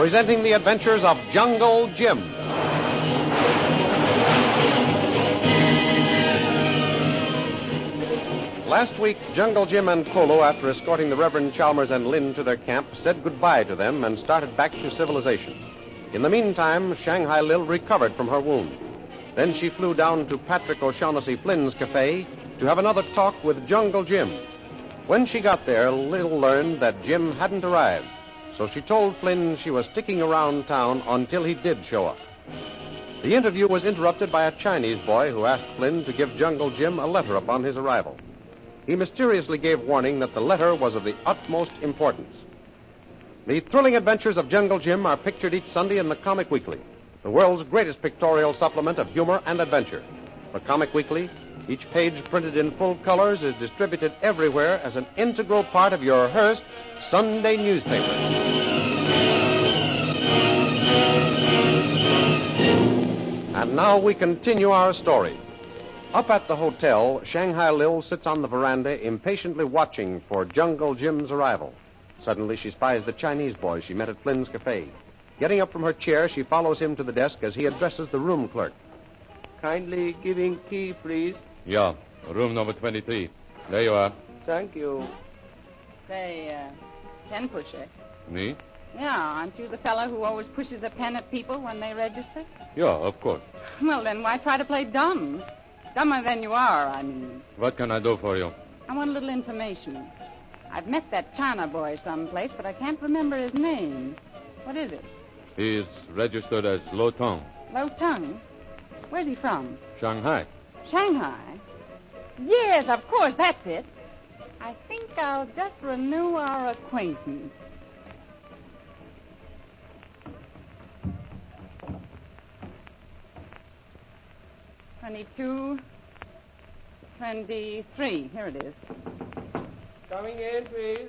presenting the adventures of Jungle Jim. Last week, Jungle Jim and Kolu, after escorting the Reverend Chalmers and Lin to their camp, said goodbye to them and started back to civilization. In the meantime, Shanghai Lil recovered from her wound. Then she flew down to Patrick O'Shaughnessy Flynn's cafe to have another talk with Jungle Jim. When she got there, Lil learned that Jim hadn't arrived, so she told Flynn she was sticking around town until he did show up. The interview was interrupted by a Chinese boy who asked Flynn to give Jungle Jim a letter upon his arrival. He mysteriously gave warning that the letter was of the utmost importance. The thrilling adventures of Jungle Jim are pictured each Sunday in the Comic Weekly, the world's greatest pictorial supplement of humor and adventure. For Comic Weekly, each page printed in full colors is distributed everywhere as an integral part of your Hearst Sunday newspaper. And now we continue our story. Up at the hotel, Shanghai Lil sits on the veranda impatiently watching for Jungle Jim's arrival. Suddenly, she spies the Chinese boy she met at Flynn's cafe. Getting up from her chair, she follows him to the desk as he addresses the room clerk. Kindly giving key, please. Yeah, room number 23. There you are. Thank you. Say, pen pusher. Me? Yeah, aren't you the fellow who always pushes a pen at people when they register? Yeah, of course. Well, then why try to play dumb? Dumber than you are, I mean. What can I do for you? I want a little information. I've met that China boy someplace, but I can't remember his name. What is it? He's registered as Lo Tong. Lo Tung? Where's he from? Shanghai. Shanghai? Yes, of course, that's it. I think I'll just renew our acquaintance. $22, $23. Here it is. Coming in, please.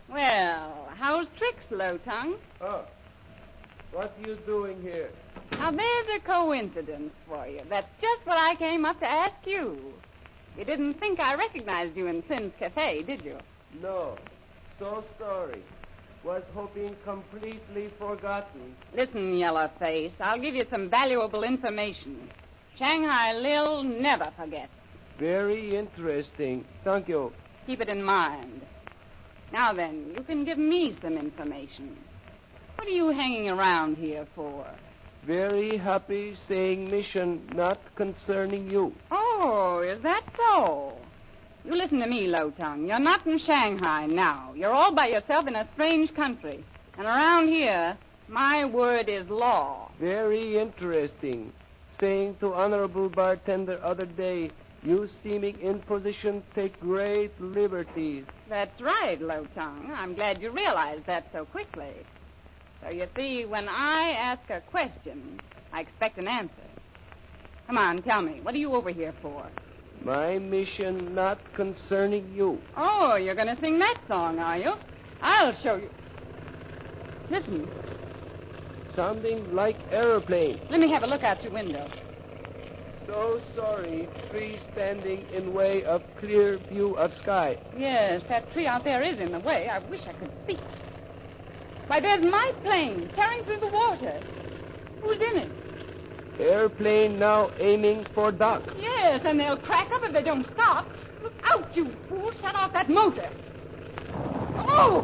Well, how's tricks, Low Tongue? Oh, what are you doing here? Now, there's a coincidence for you. That's just what I came up to ask you. You didn't think I recognized you in Flynn's cafe, did you? No. So sorry. Was hoping completely forgotten. Listen, Yellowface, I'll give you some valuable information. Shanghai Lil never forgets. Very interesting. Thank you. Keep it in mind. Now then, you can give me some information. What are you hanging around here for? Very happy saying mission not concerning you. Oh, is that so? You listen to me, Low Tongue. You're not in Shanghai now. You're all by yourself in a strange country. And around here, my word is law. Very interesting. Saying to Honorable Bartender other day, you seeming in position take great liberties. That's right, Low Tongue. I'm glad you realized that so quickly. So you see, when I ask a question, I expect an answer. Come on, tell me, what are you over here for? My mission not concerning you. Oh, you're going to sing that song, are you? I'll show you. Listen. Sounding like aeroplane. Let me have a look out your window. So sorry, tree standing in way of clear view of sky. Yes, that tree out there is in the way. I wish I could see. Why, there's my plane tearing through the water. Who's in it? Airplane now aiming for dock. Yes, and they'll crack up if they don't stop. Look out, you fool. Shut off that motor. Oh!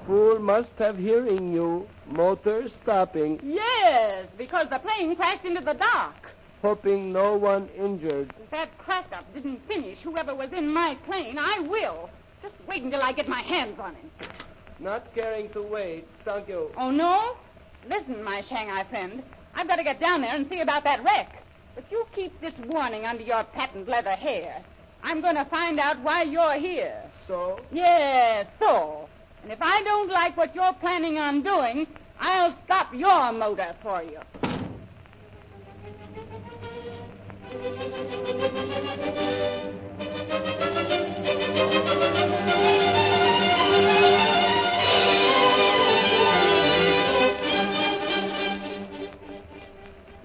Fool must have hearing you. Motor stopping. Yes, because the plane crashed into the dock. Hoping no one injured. If that crack-up didn't finish whoever was in my plane, I will. Just wait until I get my hands on him. Not caring to wait. Thank you. Oh, no? Listen, my Shanghai friend. I've got to get down there and see about that wreck. But you keep this warning under your patent leather hair. I'm going to find out why you're here. So? Yes, so. And if I don't like what you're planning on doing, I'll stop your motor for you.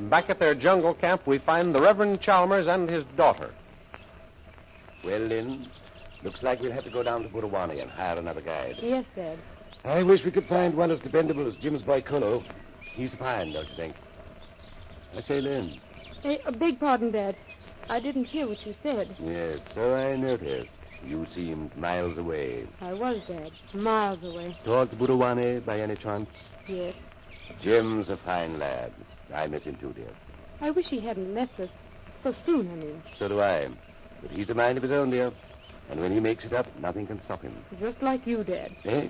Back at their jungle camp, we find the Reverend Chalmers and his daughter. Well, Lynn, looks like we'll have to go down to Burawani and hire another guide. Yes, Dad. I wish we could find one as dependable as Jim's boy Kolu. He's fine, don't you think? I say, Lynn. Hey, beg pardon, Dad. I didn't hear what you said. Yes, so I noticed. You seemed miles away. I was, Dad. Miles away. Towards Budawane, by any chance? Yes. Jim's a fine lad. I miss him too, dear. I wish he hadn't left us so soon, I mean. So do I. But he's a mind of his own, dear. And when he makes it up, nothing can stop him. Just like you, Dad. Eh?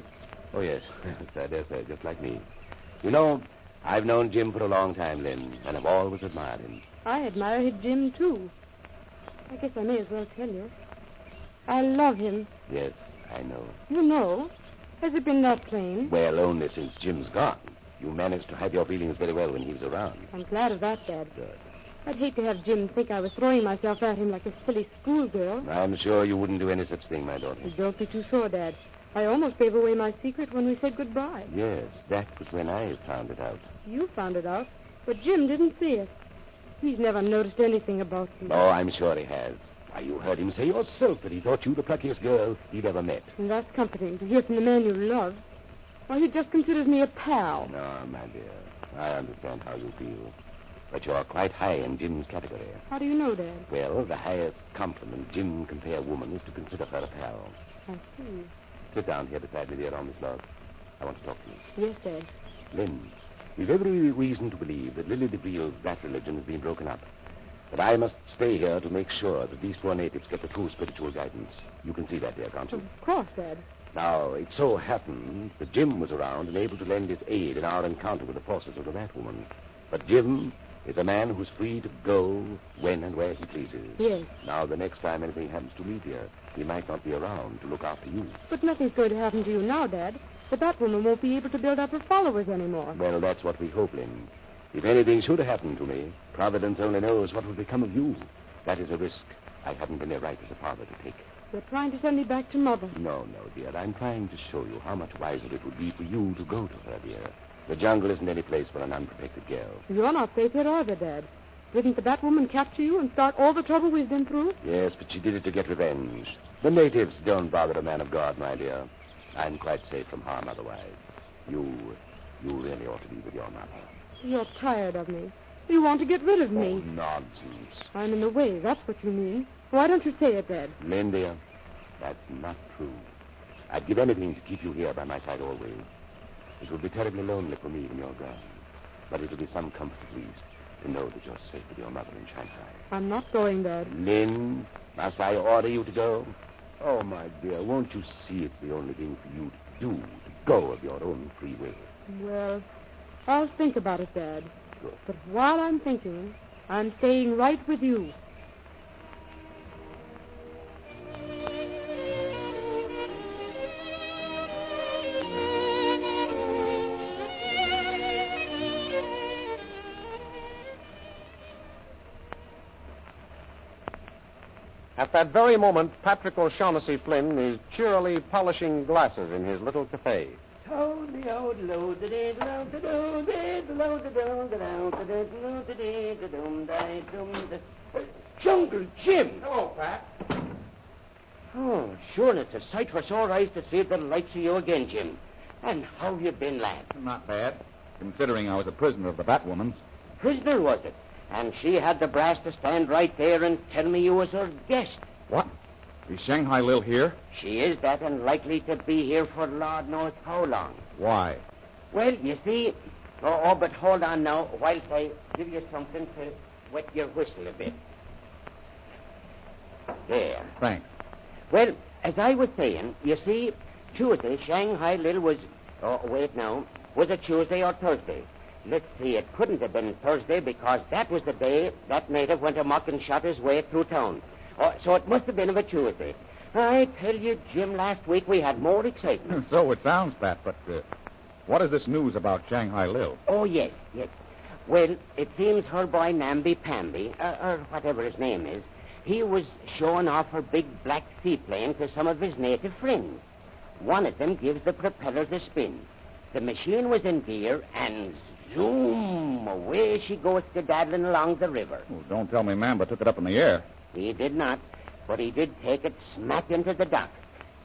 Oh, yes. I dare say, just like me. You know, I've known Jim for a long time, Lynn, and I've always admired him. I admire Jim, too. I guess I may as well tell you. I love him. Yes, I know. You know? Has it been that plain? Well, only since Jim's gone. You managed to hide your feelings very well when he was around. I'm glad of that, Dad. Good. I'd hate to have Jim think I was throwing myself at him like a silly schoolgirl. I'm sure you wouldn't do any such thing, my daughter. Don't be too sure, Dad. I almost gave away my secret when we said goodbye. Yes, that was when I found it out. You found it out, but Jim didn't see it. He's never noticed anything about you. Oh, I'm sure he has. Why, you heard him say yourself that he thought you the pluckiest girl he'd ever met. And that's comforting to hear from the man you love. Why, he just considers me a pal. No, my dear. I understand how you feel. But you're quite high in Jim's category. How do you know, Dad? Well, the highest compliment Jim can pay a woman is to consider her a pal. I see. Sit down here beside me, dear, on this log. I want to talk to you. Yes, Dad. Lynn, we've every reason to believe that Lily DeVille's that religion has been broken up. But I must stay here to make sure that these poor natives get the true spiritual guidance. You can see that, dear, can't you? Of course, Dad. Now, it so happened that Jim was around and able to lend his aid in our encounter with the forces of the Batwoman. But Jim is a man who's free to go when and where he pleases. Yes. Now, the next time anything happens to me, dear, he might not be around to look after you. But nothing's going to happen to you now, Dad. The Batwoman won't be able to build up her followers anymore. Well, that's what we hope, Lynn. If anything should happen to me, Providence only knows what will become of you. That is a risk I haven't any right as a father to take. You're trying to send me back to Mother. No, dear. I'm trying to show you how much wiser it would be for you to go to her, dear. The jungle isn't any place for an unprotected girl. You're not safe here either, Dad. Didn't the Batwoman capture you and start all the trouble we've been through? Yes, but she did it to get revenge. The natives don't bother a man of God, my dear. I'm quite safe from harm otherwise. You really ought to be with your mother. You're tired of me. You want to get rid of me. Oh, nonsense. I'm in the way, that's what you mean. Why don't you say it, Dad? Lynn, dear, that's not true. I'd give anything to keep you here by my side always. It would be terribly lonely for me when you're gone. But it'll be some comfort, at least, to know that you're safe with your mother in Shanghai. I'm not going, Dad. Lynn, must I order you to go? Oh, my dear, won't you see it's the only thing for you to do, to go of your own free will? Well, I'll think about it, Dad. Good. But while I'm thinking, I'm staying right with you. At that very moment, Patrick O'Shaughnessy Flynn is cheerily polishing glasses in his little cafe. Jungle Jim! Hello, Pat. Oh, sure, and it's a sight for sore eyes to see the likes of you again, Jim. And how you been, lad? Not bad, considering I was a prisoner of the Batwoman's. Prisoner, was it? And she had the brass to stand right there and tell me you was her guest. What? Is Shanghai Lil here? She is that and likely to be here for Lord knows how long. Why? Well, you see... but hold on now, whilst I give you something to wet your whistle a bit. There. Thanks. Well, as I was saying, you see, Tuesday, Shanghai Lil was... was it Tuesday or Thursday? Let's see, it couldn't have been Thursday because that was the day that native went amok and shot his way through town. So it must have been of a Tuesday. I tell you, Jim, last week we had more excitement. So it sounds, Pat, but what is this news about Shanghai Lil? Oh, yes. Well, it seems her boy Namby-Pamby, or whatever his name is, he was showing off her big black seaplane to some of his native friends. One of them gives the propellers a spin. The machine was in gear, and zoom, away she goes skedaddling along the river. Well, don't tell me Mamba took it up in the air. He did not, but he did take it smack into the dock.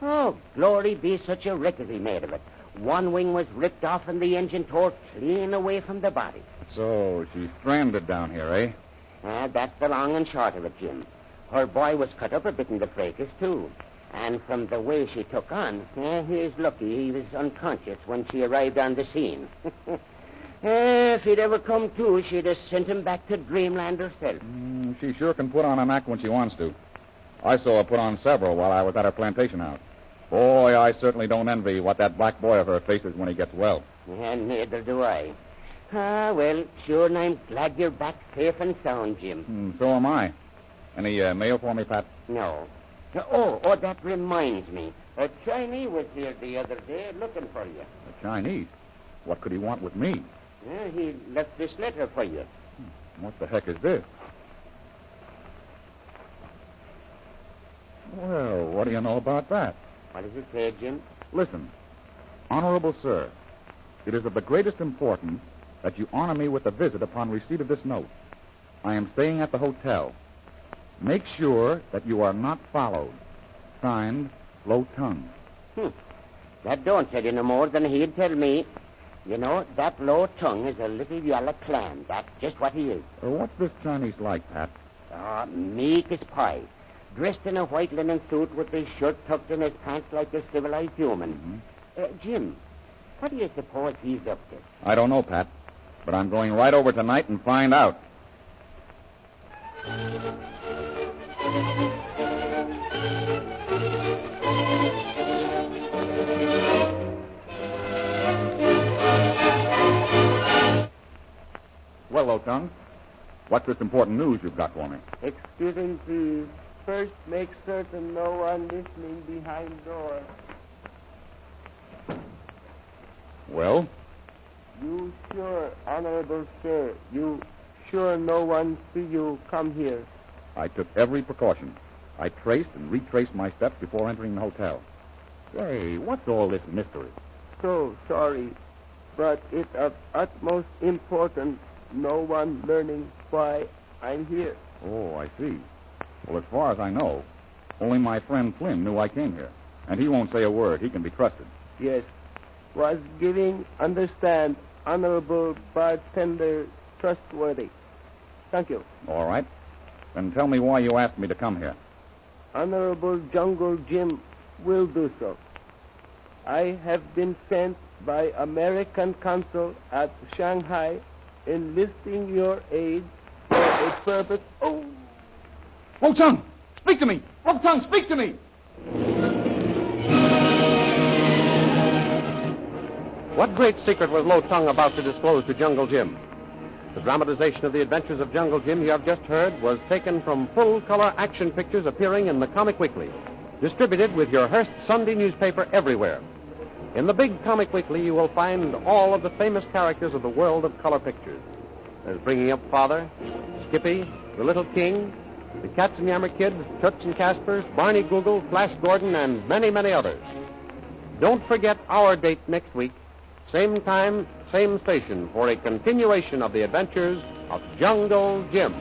Oh, glory be such a wreck as he made of it. One wing was ripped off and the engine tore clean away from the body. So she's stranded down here, eh? That's the long and short of it, Jim. Her boy was cut up a bit in the fracas, too. And from the way she took on, he's lucky he was unconscious when she arrived on the scene. If he'd ever come to, she'd have sent him back to dreamland herself. She sure can put on an act when she wants to. I saw her put on several while I was at her plantation house. Boy, I certainly don't envy what that black boy of her faces when he gets well. And neither do I. Well, sure, and I'm glad you're back safe and sound, Jim. So am I. Any mail for me, Pat? No. Oh, that reminds me. A Chinese was here the other day looking for you. A Chinese? What could he want with me? He left this letter for you. What the heck is this? Well, what do you know about that? What does it say, Jim? Listen, Honorable Sir, it is of the greatest importance that you honor me with a visit upon receipt of this note. I am staying at the hotel. Make sure that you are not followed. Signed, Low Tongue. That don't tell you no more than he'd tell me. You know, that Low Tongue is a little yellow clam. That's just what he is. What's this Chinese like, Pat? Meek as pie. Dressed in a white linen suit with his shirt tucked in his pants like a civilized human. Jim, what do you suppose he's up to? I don't know, Pat, but I'm going right over tonight and find out. Well, Low Tongue, what's this important news you've got for me? Excellency, first make certain no one listening behind door. Well? You sure, Honorable Sir, you sure no one see you come here? I took every precaution. I traced and retraced my steps before entering the hotel. Say, what's all this mystery? So sorry, but it's of utmost importance no one learning why I'm here. Oh, I see. Well, as far as I know, only my friend Flynn knew I came here. And he won't say a word. He can be trusted. Yes, was giving understand Honorable Bartender trustworthy. Thank you. All right. Then tell me why you asked me to come here. Honorable Jungle Jim will do so. I have been sent by American consul at Shanghai enlisting your aid for a purpose. Oh! Low Tongue! Speak to me! Low Tongue, speak to me! What great secret was Low Tongue about to disclose to Jungle Jim? The dramatization of the adventures of Jungle Jim you have just heard was taken from full-color action pictures appearing in the Comic Weekly, distributed with your Hearst Sunday newspaper everywhere. In the big Comic Weekly, you will find all of the famous characters of the world of color pictures. There's Bringing Up Father, Skippy, The Little King, the Katzenjammer Kids, Toots and Caspers, Barney Google, Flash Gordon, and many, many others. Don't forget our date next week, same time, same station, for a continuation of the adventures of Jungle Jim.